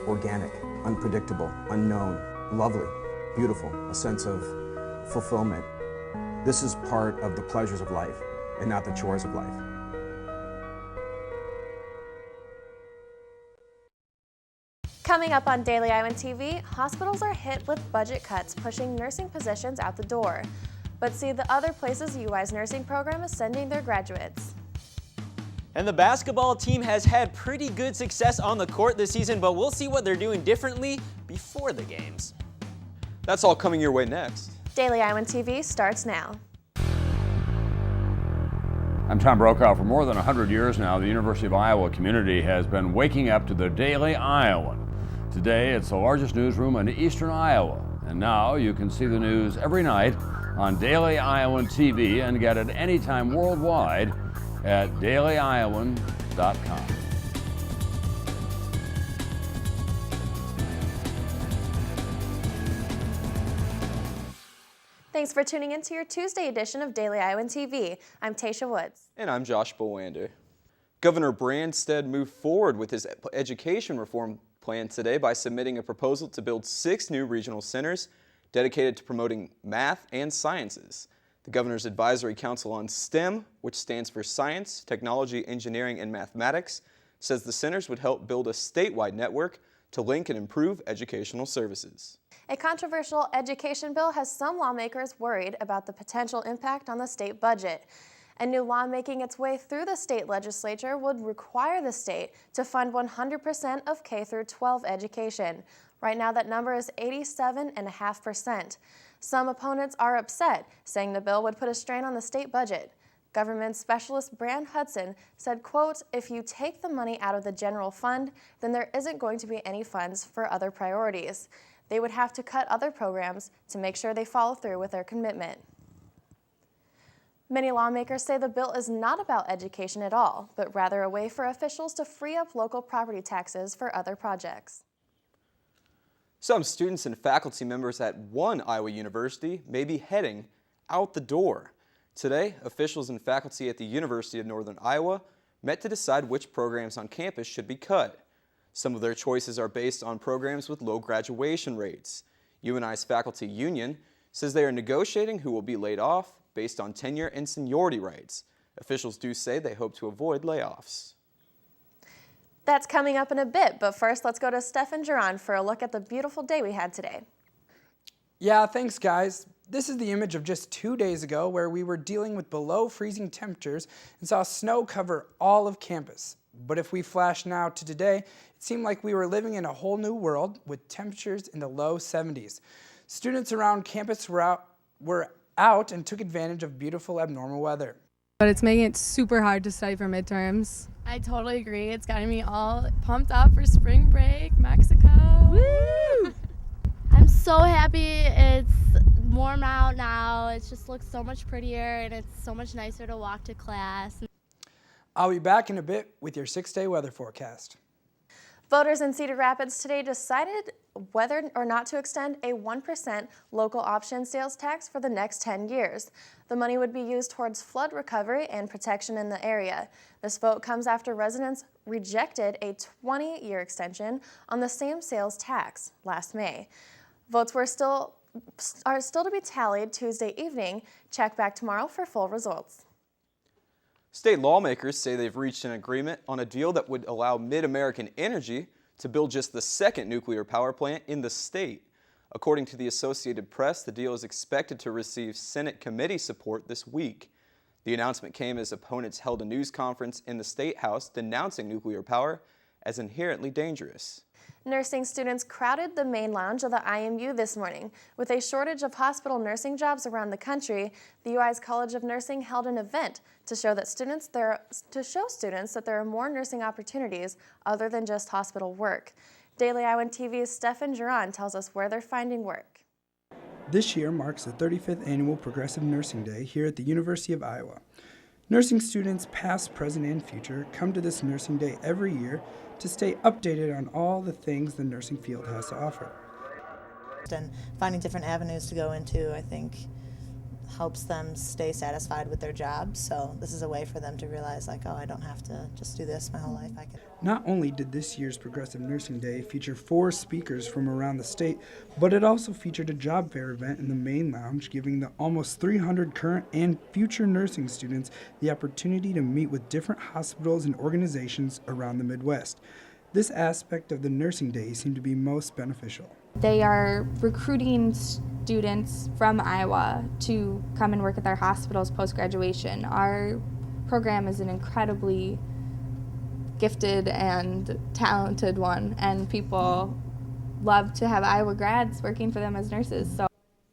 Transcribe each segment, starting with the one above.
organic, unpredictable, unknown, lovely, beautiful, a sense of fulfillment. This is part of the pleasures of life and not the chores of life. Coming up on Daily Iowan TV, hospitals are hit with budget cuts pushing nursing positions out the door. But see the other places UI's nursing program is sending their graduates. And the basketball team has had pretty good success on the court this season, but we'll see what they're doing differently before the games. That's all coming your way next. Daily Iowan TV starts now. I'm Tom Brokaw. For more than 100 years now, the University of Iowa community has been waking up to the Daily Iowan. Today, it's the largest newsroom in eastern Iowa. And now you can see the news every night on Daily Iowan TV and get it anytime worldwide at dailyiowan.com. Thanks for tuning in to your Tuesday edition of Daily Iowan TV. I'm Tasha Woods. And I'm Josh Bowander. Governor Branstad moved forward with his education reform plan today by submitting a proposal to build 6 new regional centers dedicated to promoting math and sciences. The Governor's Advisory Council on STEM, which stands for Science, Technology, Engineering, and Mathematics, says the centers would help build a statewide network to link and improve educational services. A controversial education bill has some lawmakers worried about the potential impact on the state budget. A new law making its way through the state legislature would require the state to fund 100% of K-12 education. Right now, that number is 87.5%. Some opponents are upset, saying the bill would put a strain on the state budget. Government specialist Brand Hudson said, quote, "If you take the money out of the general fund, then there isn't going to be any funds for other priorities. They would have to cut other programs to make sure they follow through with their commitment." Many lawmakers say the bill is not about education at all, but rather a way for officials to free up local property taxes for other projects. Some students and faculty members at one Iowa university may be heading out the door. Today, officials and faculty at the University of Northern Iowa met to decide which programs on campus should be cut. Some of their choices are based on programs with low graduation rates. UNI's faculty union says they are negotiating who will be laid off based on tenure and seniority rights. Officials do say they hope to avoid layoffs. That's coming up in a bit, but first let's go to Stefan Duran for a look at the beautiful day we had today. Yeah, thanks guys. This is the image of just 2 days ago where we were dealing with below freezing temperatures and saw snow cover all of campus. But if we flash now to today, it seemed like we were living in a whole new world with temperatures in the low 70s. Students around campus were out and took advantage of beautiful abnormal weather. But it's making it super hard to study for midterms. I totally agree. It's gotten me all pumped up for spring break, Mexico. Woo! I'm so happy it's warm out now. It just looks so much prettier and it's so much nicer to walk to class. I'll be back in a bit with your 6-day weather forecast. Voters in Cedar Rapids today decided whether or not to extend a 1% local option sales tax for the next 10 years. The money would be used towards flood recovery and protection in the area. This vote comes after residents rejected a 20-year extension on the same sales tax last May. Votes are still to be tallied Tuesday evening. Check back tomorrow for full results. State lawmakers say they've reached an agreement on a deal that would allow Mid-American Energy to build just the second nuclear power plant in the state. According to the Associated Press, the deal is expected to receive Senate committee support this week. The announcement came as opponents held a news conference in the State House denouncing nuclear power as inherently dangerous. Nursing students crowded the main lounge of the IMU this morning. With a shortage of hospital nursing jobs around the country, the UI's College of Nursing held an event to show students that there are more nursing opportunities other than just hospital work. Daily Iowan TV's Stefan Duran tells us where they're finding work. This year marks the 35th annual Progressive Nursing Day here at the University of Iowa. Nursing students, past, present, and future, come to this Nursing Day every year to stay updated on all the things the nursing field has to offer. And finding different avenues to go into, I think, helps them stay satisfied with their job. So this is a way for them to realize, like, oh, I don't have to just do this my whole life. I can. Not only did this year's Progressive Nursing Day feature 4 speakers from around the state, but it also featured a job fair event in the main lounge, giving the almost 300 current and future nursing students the opportunity to meet with different hospitals and organizations around the Midwest. This aspect of the Nursing Day seemed to be most beneficial. They are recruiting students from Iowa to come and work at their hospitals post-graduation. Our program is an incredibly gifted and talented one, and people love to have Iowa grads working for them as nurses. So,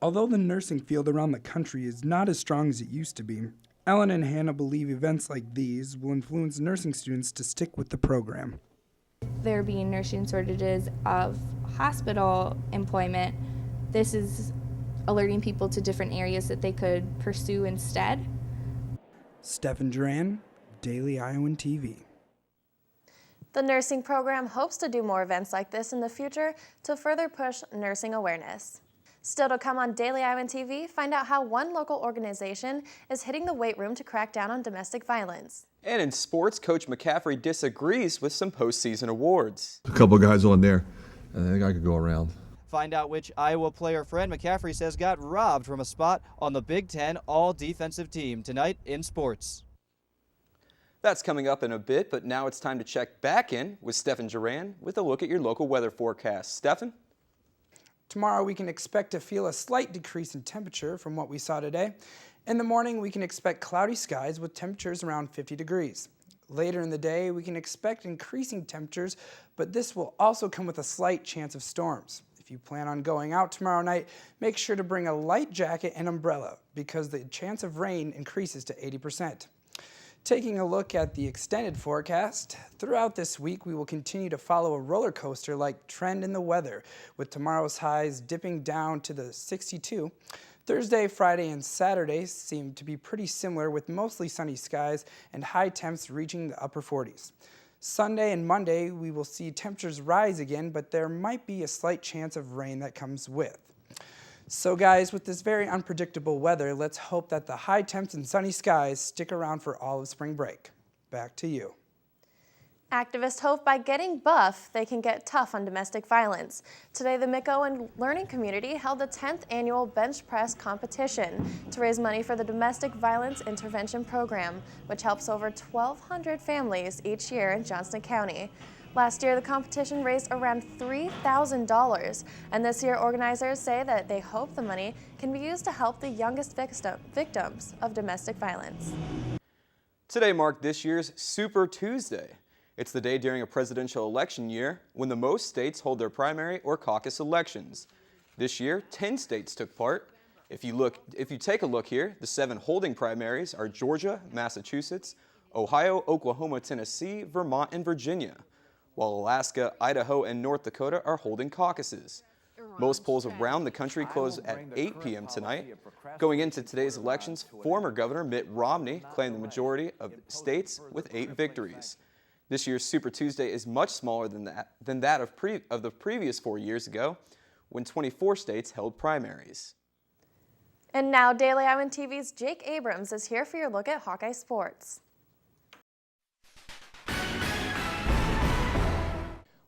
although the nursing field around the country is not as strong as it used to be, Ellen and Hannah believe events like these will influence nursing students to stick with the program. there being nursing shortages of hospital employment, this is alerting people to different areas that they could pursue instead. Stephen Duran, Daily Iowan TV. The nursing program hopes to do more events like this in the future to further push nursing awareness. Still to come on Daily Iowan TV, find out how one local organization is hitting the weight room to crack down on domestic violence. And in sports, Coach McCaffrey disagrees with some postseason awards. A couple of guys on there, I think I could go around. Find out which Iowa player Fred McCaffrey says got robbed from a spot on the Big Ten all-defensive team tonight in sports. That's coming up in a bit, but now it's time to check back in with Stephen Duran with a look at your local weather forecast. Stephen? Tomorrow we can expect to feel a slight decrease in temperature from what we saw today. In the morning we can expect cloudy skies with temperatures around 50 degrees. Later in the day we can expect increasing temperatures, but this will also come with a slight chance of storms. If you plan on going out tomorrow night, make sure to bring a light jacket and umbrella because the chance of rain increases to 80%. Taking a look at the extended forecast, throughout this week we will continue to follow a roller coaster-like trend in the weather, with tomorrow's highs dipping down to the 62. Thursday, Friday, and Saturday seem to be pretty similar with mostly sunny skies and high temps reaching the upper 40s. Sunday and Monday we will see temperatures rise again, but there might be a slight chance of rain that comes with. So guys, with this very unpredictable weather, let's hope that the high temps and sunny skies stick around for all of spring break. Back to you. Activists hope by getting buff, they can get tough on domestic violence. Today, the McOwen Learning Community held the 10th annual bench press competition to raise money for the Domestic Violence Intervention Program, which helps over 1,200 families each year in Johnston County. Last year, the competition raised around $3,000, and this year organizers say that they hope the money can be used to help the youngest victims of domestic violence. Today marked this year's Super Tuesday. It's the day during a presidential election year when the most states hold their primary or caucus elections. This year, 10 states took part. If you take a look here, the 7 holding primaries are Georgia, Massachusetts, Ohio, Oklahoma, Tennessee, Vermont, and Virginia, while Alaska, Idaho, and North Dakota are holding caucuses. Most polls around the country close at 8 p.m. tonight. Going into today's elections, former Governor Mitt Romney claimed the majority of states with 8 victories. This year's Super Tuesday is much smaller than that of the previous 4 years ago, when 24 states held primaries. And now Daily Iowan TV's Jake Abrams is here for your look at Hawkeye sports.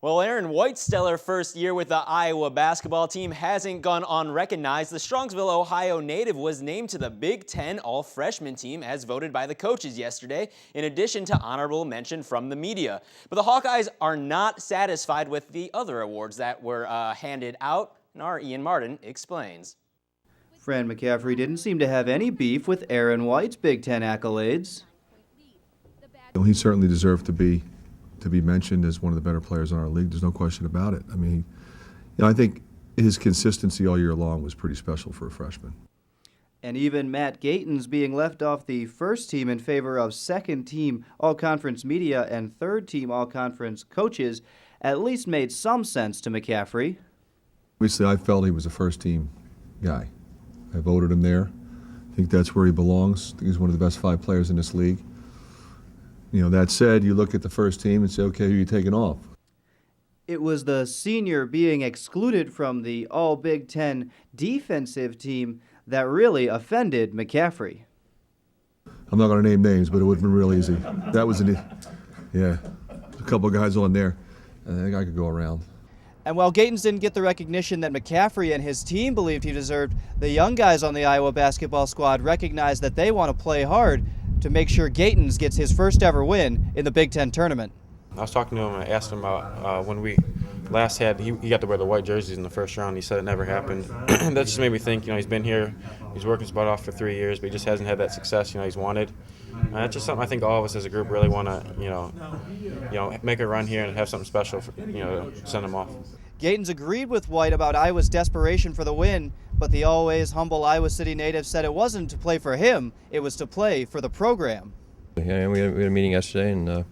Well, Aaron White's stellar first year with the Iowa basketball team hasn't gone unrecognized. The Strongsville, Ohio native was named to the Big Ten All-Freshman team as voted by the coaches yesterday, in addition to honorable mention from the media. But the Hawkeyes are not satisfied with the other awards that were handed out, and our Ian Martin explains. Fred McCaffrey didn't seem to have any beef with Aaron White's Big Ten accolades. He certainly deserved to be mentioned as one of the better players in our league. There's no question about it. I mean, I think his consistency all year long was pretty special for a freshman. And even Matt Gayton's being left off the first team in favor of second-team All-Conference media and third-team All-Conference coaches at least made some sense to McCaffrey. Obviously, I felt he was a first-team guy. I voted him there. I think that's where he belongs. I think he's one of the best 5 players in this league. That said, you look at the first team and say, okay, who are you taking off? It was the senior being excluded from the All-Big Ten defensive team that really offended McCaffrey. I'm not going to name names, but it would have been real easy. That was yeah, a couple of guys on there. I think I could go around. And while Gatens didn't get the recognition that McCaffrey and his team believed he deserved, the young guys on the Iowa basketball squad recognized that they want to play hard to make sure Gatens gets his first ever win in the Big Ten tournament. I was talking to him and I asked him about when we last had, he got to wear the white jerseys in the first round. He said it never happened. That just made me think, he's been here, he's working his butt off for 3 years, but he just hasn't had that success, he's wanted. That's just something I think all of us as a group really want to, make a run here and have something special, send him off. Gatens agreed with White about Iowa's desperation for the win, but the always humble Iowa City native said it wasn't to play for him, it was to play for the program. Yeah, we had a meeting yesterday and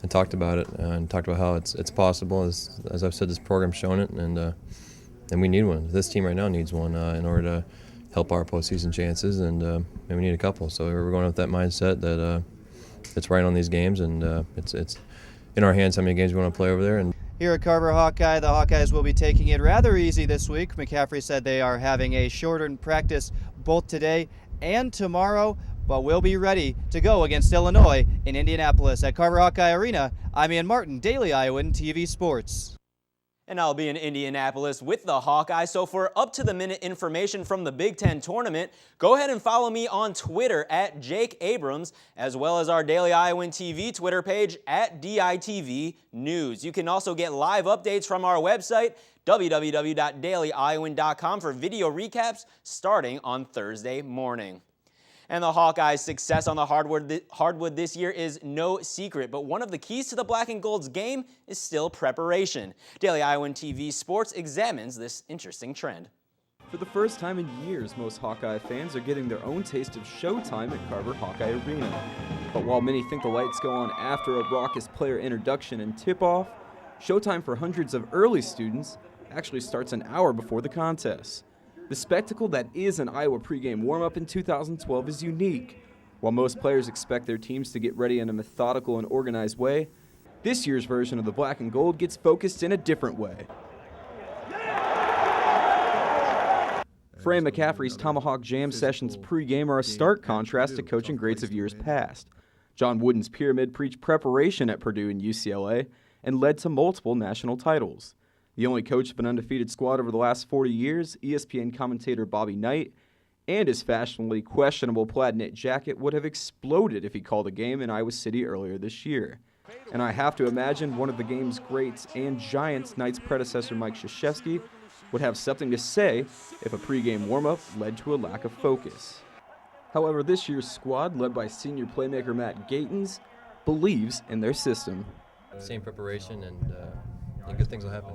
talked about it and talked about how it's possible. As I've said, this program's shown it, and we need one. This team right now needs one in order to help our postseason chances, and we need a couple. So we're going with that mindset that it's right on these games, and it's in our hands how many games we want to play over there. And here at Carver Hawkeye, the Hawkeyes will be taking it rather easy this week. McCaffrey said they are having a shortened practice both today and tomorrow, but we'll be ready to go against Illinois in Indianapolis. At Carver Hawkeye Arena, I'm Ian Martin, Daily Iowan TV Sports. And I'll be in Indianapolis with the Hawkeyes. So for up-to-the-minute information from the Big Ten tournament, go ahead and follow me on Twitter at Jake Abrams, as well as our Daily Iowan TV Twitter page at DITV News. You can also get live updates from our website, www.dailyiowan.com, for video recaps starting on Thursday morning. And the Hawkeyes' success on the hardwood this year is no secret, but one of the keys to the Black and Gold's game is still preparation. Daily Iowan TV Sports examines this interesting trend. For the first time in years, most Hawkeye fans are getting their own taste of showtime at Carver Hawkeye Arena. But while many think the lights go on after a raucous player introduction and tip-off, showtime for hundreds of early students actually starts an hour before the contest. The spectacle that is an Iowa pregame warm-up in 2012 is unique. While most players expect their teams to get ready in a methodical and organized way, this year's version of the Black and Gold gets focused in a different way. Fran McCaffrey's Tomahawk Jam sessions pregame are a stark contrast to coaching greats of years past. John Wooden's Pyramid preached preparation at Purdue and UCLA and led to multiple national titles. The only coach of an undefeated squad over the last 40 years, ESPN commentator Bobby Knight, and his fashionably questionable plaid knit jacket would have exploded if he called a game in Iowa City earlier this year. And I have to imagine one of the game's greats and giants, Knight's predecessor Mike Krzyzewski, would have something to say if a pregame warm-up led to a lack of focus. However, this year's squad, led by senior playmaker Matt Gatens, believes in their system. same preparation, and good things will happen.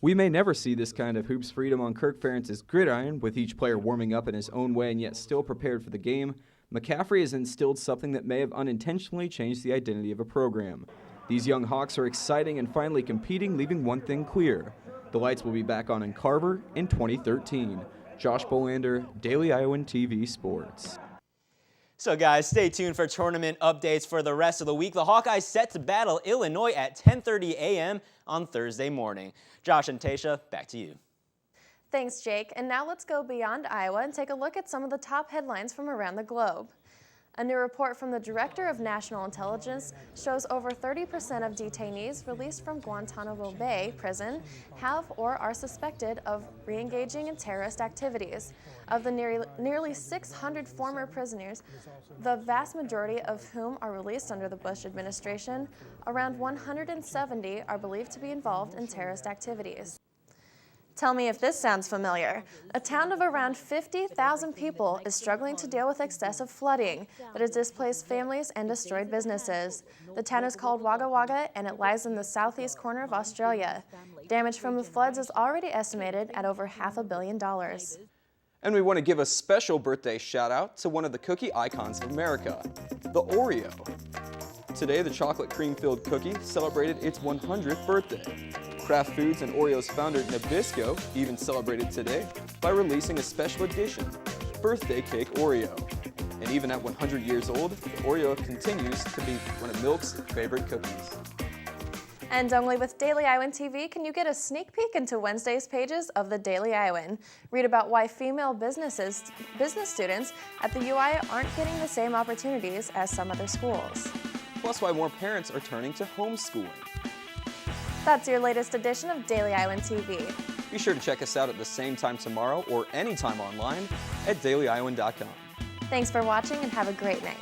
We may never see this kind of hoops freedom on Kirk Ferentz's gridiron, with each player warming up in his own way and yet still prepared for the game. McCaffrey has instilled something that may have unintentionally changed the identity of a program. These young Hawks are exciting and finally competing, leaving one thing clear. The lights will be back on in Carver in 2013. Josh Bolander, Daily Iowan TV Sports. So guys, stay tuned for tournament updates for the rest of the week. The Hawkeyes set to battle Illinois at 10:30 a.m. on Thursday morning. Josh and Tasha, back to you. Thanks, Jake. And now let's go beyond Iowa and take a look at some of the top headlines from around the globe. A new report from the Director of National Intelligence shows over 30% of detainees released from Guantanamo Bay prison have or are suspected of re-engaging in terrorist activities. Of the nearly 600 former prisoners, the vast majority of whom are released under the Bush administration, around 170 are believed to be involved in terrorist activities. Tell me if this sounds familiar. A town of around 50,000 people is struggling to deal with excessive flooding that has displaced families and destroyed businesses. The town is called Wagga Wagga, and it lies in the southeast corner of Australia. Damage from the floods is already estimated at over $500 million. And we want to give a special birthday shout out to one of the cookie icons of America, the Oreo. Today, the chocolate cream-filled cookie celebrated its 100th birthday. Kraft Foods and Oreo's founder Nabisco even celebrated today by releasing a special edition, Birthday Cake Oreo. And even at 100 years old, the Oreo continues to be one of Milk's favorite cookies. And only with Daily Iowan TV can you get a sneak peek into Wednesday's pages of the Daily Iowan. Read about why female business students at the UI aren't getting the same opportunities as some other schools. Plus why more parents are turning to homeschooling. That's your latest edition of Daily Iowan TV. Be sure to check us out at the same time tomorrow or anytime online at dailyiowan.com. Thanks for watching and have a great night.